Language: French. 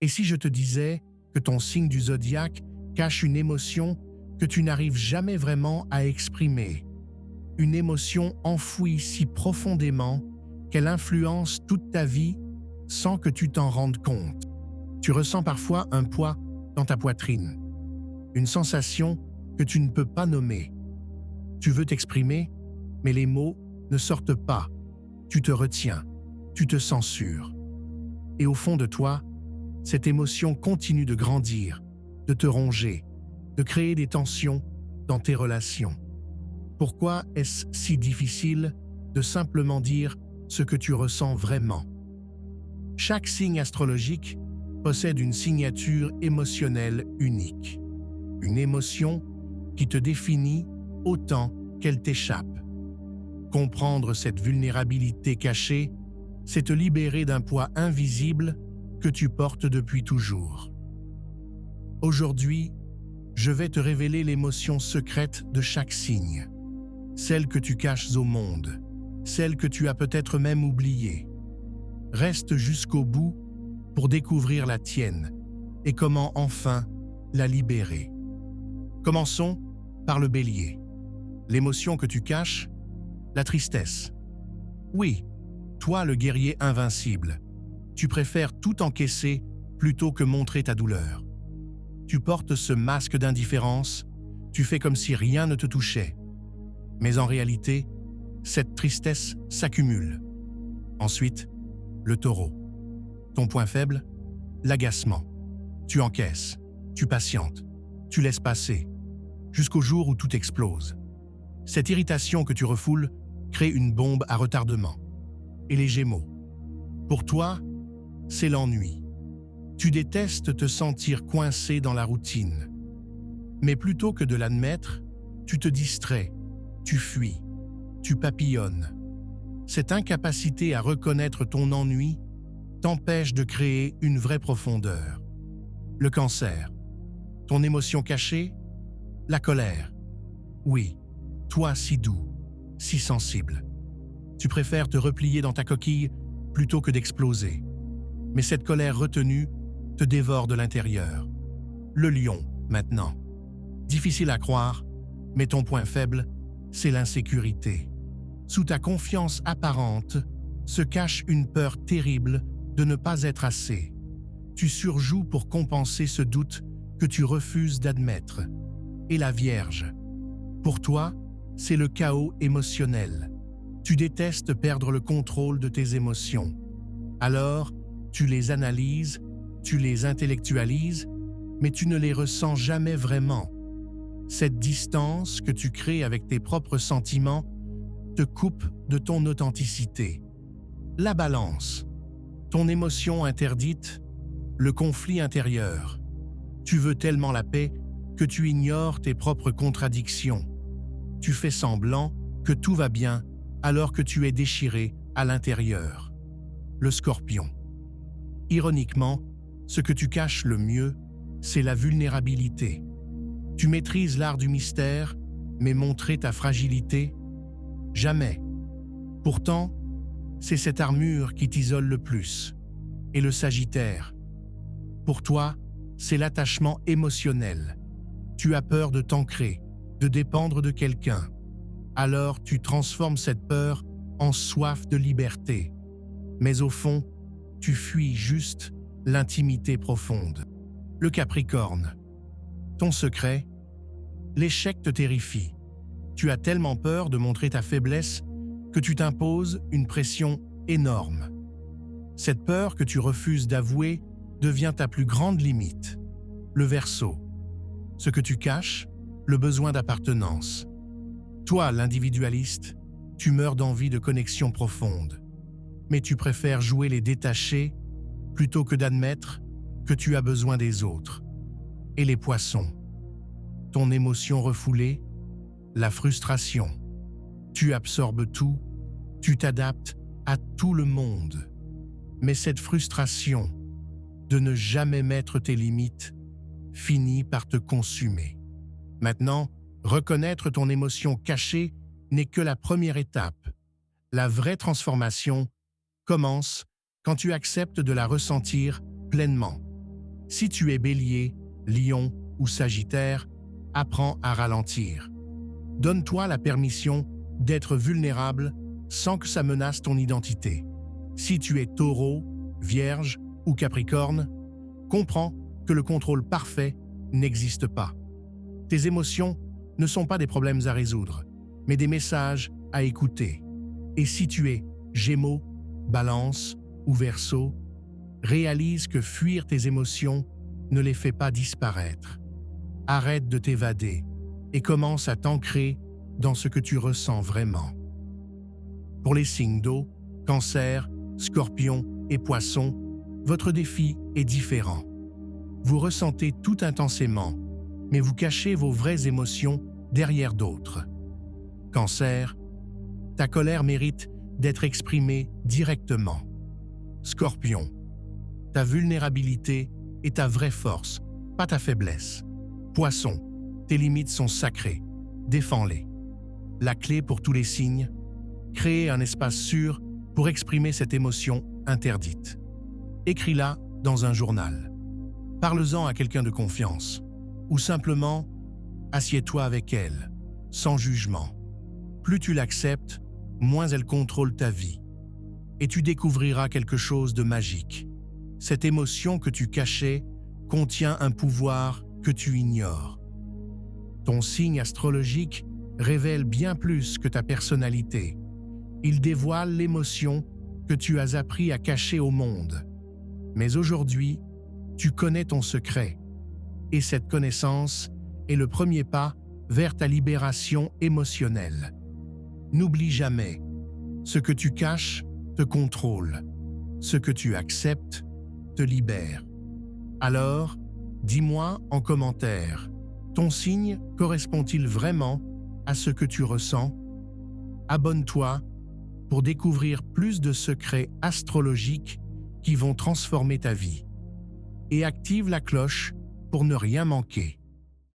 Et si je te disais que ton signe du zodiaque cache une émotion que tu n'arrives jamais vraiment à exprimer, une émotion enfouie si profondément qu'elle influence toute ta vie sans que tu t'en rendes compte. Tu ressens parfois un poids dans ta poitrine, une sensation que tu ne peux pas nommer. Tu veux t'exprimer, mais les mots ne sortent pas. Tu te retiens, tu te censures. Et au fond de toi, cette émotion continue de grandir, de te ronger, de créer des tensions dans tes relations. Pourquoi est-ce si difficile de simplement dire ce que tu ressens vraiment? Chaque signe astrologique possède une signature émotionnelle unique. Une émotion qui te définit autant qu'elle t'échappe. Comprendre cette vulnérabilité cachée, c'est te libérer d'un poids invisible que tu portes depuis toujours. Aujourd'hui, je vais te révéler l'émotion secrète de chaque signe, celle que tu caches au monde, celle que tu as peut-être même oubliée. Reste jusqu'au bout pour découvrir la tienne et comment enfin la libérer. Commençons par le Bélier. L'émotion que tu caches, la tristesse. Oui, toi le guerrier invincible, tu préfères tout encaisser plutôt que montrer ta douleur. Tu portes ce masque d'indifférence, tu fais comme si rien ne te touchait. Mais en réalité, cette tristesse s'accumule. Ensuite, le Taureau. Ton point faible, l'agacement. Tu encaisses, tu patientes, tu laisses passer, jusqu'au jour où tout explose. Cette irritation que tu refoules crée une bombe à retardement. Et les Gémeaux. Pour toi, c'est l'ennui. Tu détestes te sentir coincé dans la routine. Mais plutôt que de l'admettre, tu te distrais, tu fuis, tu papillonnes. Cette incapacité à reconnaître ton ennui t'empêche de créer une vraie profondeur. Le Cancer. Ton émotion cachée, la colère. Oui, toi si doux, si sensible. Tu préfères te replier dans ta coquille plutôt que d'exploser. Mais cette colère retenue te dévore de l'intérieur. Le Lion, maintenant. Difficile à croire, mais ton point faible, c'est l'insécurité. Sous ta confiance apparente se cache une peur terrible de ne pas être assez. Tu surjoues pour compenser ce doute que tu refuses d'admettre. Et la Vierge. Pour toi, c'est le chaos émotionnel. Tu détestes perdre le contrôle de tes émotions. Alors, tu les analyses, tu les intellectualises, mais tu ne les ressens jamais vraiment. Cette distance que tu crées avec tes propres sentiments te coupe de ton authenticité. La Balance. Ton émotion interdite, le conflit intérieur. Tu veux tellement la paix que tu ignores tes propres contradictions. Tu fais semblant que tout va bien alors que tu es déchiré à l'intérieur. Le Scorpion. Ironiquement, ce que tu caches le mieux, c'est la vulnérabilité. Tu maîtrises l'art du mystère, mais montrer ta fragilité, jamais. Pourtant, c'est cette armure qui t'isole le plus. Et le Sagittaire. Pour toi, c'est l'attachement émotionnel. Tu as peur de t'ancrer, de dépendre de quelqu'un. Alors tu transformes cette peur en soif de liberté. Mais au fond, tu fuis juste l'intimité profonde. Le Capricorne. Ton secret, l'échec te terrifie. Tu as tellement peur de montrer ta faiblesse que tu t'imposes une pression énorme. Cette peur que tu refuses d'avouer devient ta plus grande limite. Le Verseau. Ce que tu caches, le besoin d'appartenance. Toi, l'individualiste, tu meurs d'envie de connexion profonde. Mais tu préfères jouer les détachés plutôt que d'admettre que tu as besoin des autres. Et les Poissons. Ton émotion refoulée, la frustration. Tu absorbes tout, tu t'adaptes à tout le monde. Mais cette frustration de ne jamais mettre tes limites finit par te consumer. Maintenant, reconnaître ton émotion cachée n'est que la première étape. La vraie transformation commence quand tu acceptes de la ressentir pleinement. Si tu es Bélier, Lion ou Sagittaire, apprends à ralentir. Donne-toi la permission d'être vulnérable sans que ça menace ton identité. Si tu es Taureau, Vierge ou Capricorne, comprends que le contrôle parfait n'existe pas. Tes émotions ne sont pas des problèmes à résoudre, mais des messages à écouter. Et si tu es Gémeaux, Balance ou Verseau, réalise que fuir tes émotions ne les fait pas disparaître. Arrête de t'évader et commence à t'ancrer dans ce que tu ressens vraiment. Pour les signes d'eau, Cancer, Scorpion et Poisson, votre défi est différent. Vous ressentez tout intensément, mais vous cachez vos vraies émotions derrière d'autres. Cancer, ta colère mérite d'être exprimée directement. Scorpion, ta vulnérabilité est ta vraie force, pas ta faiblesse. Poisson, tes limites sont sacrées, défends-les. La clé pour tous les signes, créer un espace sûr pour exprimer cette émotion interdite. Écris-la dans un journal. Parle-en à quelqu'un de confiance. Ou simplement, assieds-toi avec elle, sans jugement. Plus tu l'acceptes, moins elle contrôle ta vie. Et tu découvriras quelque chose de magique. Cette émotion que tu cachais contient un pouvoir que tu ignores. Ton signe astrologique révèle bien plus que ta personnalité. Il dévoile l'émotion que tu as appris à cacher au monde. Mais aujourd'hui, tu connais ton secret. Et cette connaissance est le premier pas vers ta libération émotionnelle. N'oublie jamais, ce que tu caches te contrôle. Ce que tu acceptes te libère. Alors, dis-moi en commentaire, ton signe correspond-il vraiment à ce que tu ressens? Abonne-toi pour découvrir plus de secrets astrologiques qui vont transformer ta vie. Et active la cloche pour ne rien manquer.